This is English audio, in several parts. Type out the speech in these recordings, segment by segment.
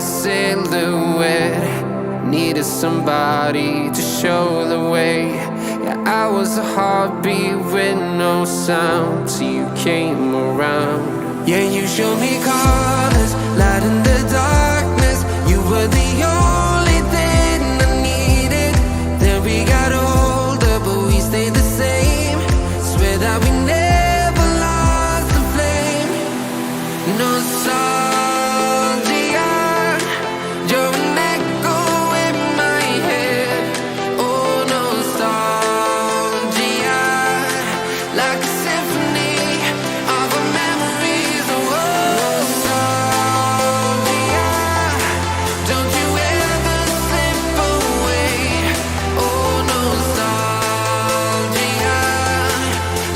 silhouette. Needed somebody to show the way. Yeah, I was a heartbeat with no sound till you came around. Yeah, you showed me colors, light in the darkness. You were the only thing I needed. Then we got older, but we stayed the same. Swear that we never lost the flame. Nostalgia, you're an echo in my head. Oh, nostalgia, like a symphony of our memories. Oh, nostalgia, don't you ever slip away. Oh, nostalgia,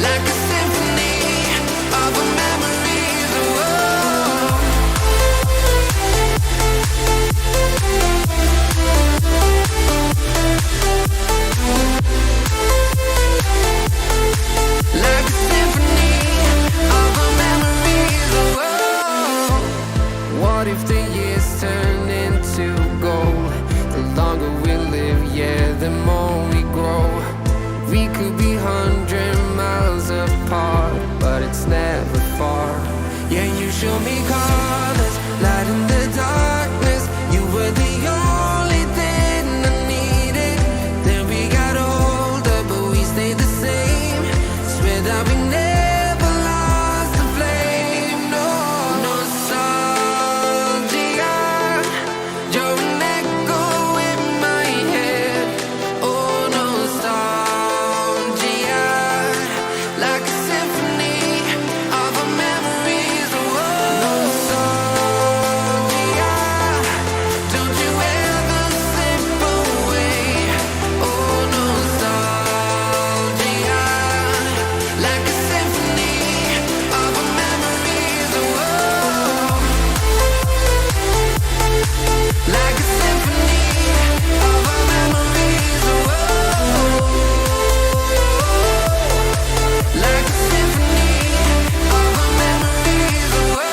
like a symphony of our memories. Oh, like a symphony of our memories. Oh, what if the years turn into gold? The longer we live, yeah, the more we grow. We could be 100 miles apart, but it's never far. Yeah, you show me colors, light in the darkness. You were the only thing I needed. Then we got older, but we stayed the same. Swear that we never lost the flame. No, nostalgia, you're an echo in my head. Oh, nostalgia, like a symphony of our memories. Oh, nostalgia, don't you ever slip away. Oh, nostalgia, like a symphony of our memories. Oh, like a symphony of our memories. Oh, like a symphony of our memories. Oh,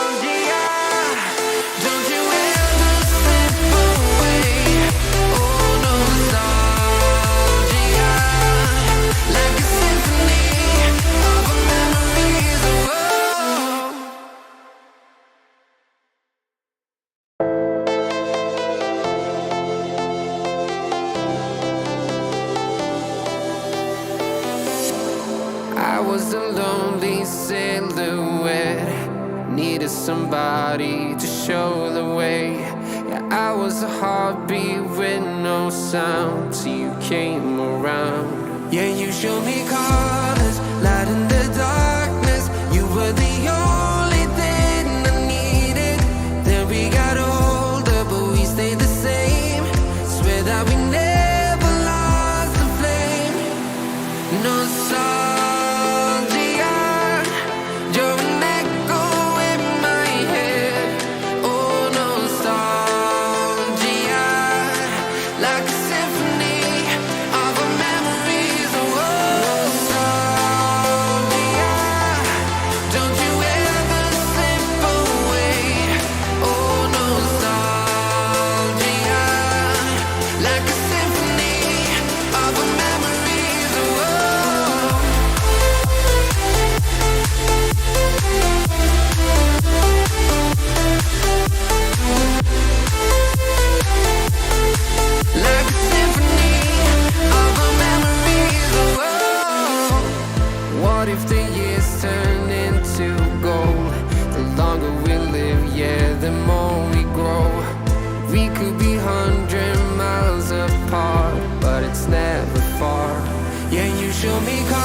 nostalgia, don't you ever slip away. Oh, nostalgia, like a symphony of our memories. Oh, I was a lonely silhouette. Needed somebody to show the way. Yeah, I was a heartbeat with no sound till you came around. Yeah, you showed me colors, light in the darkness. You were the only thing I needed. Then we got older, but we stayed the same. Swear that we never lost the flame. Nostalgia, you're an echo in my head. Oh, nostalgia, like a symphony of our memories. Oh, nostalgia, don't you ever slip away. Oh, nostalgia, like a symphony of our memories. Oh, like a symphony of our memories. Oh, what if the years turn into gold? The longer we live, yeah, the more we grow. We could be 100 miles apart, but it's never far. Yeah, you show me colors.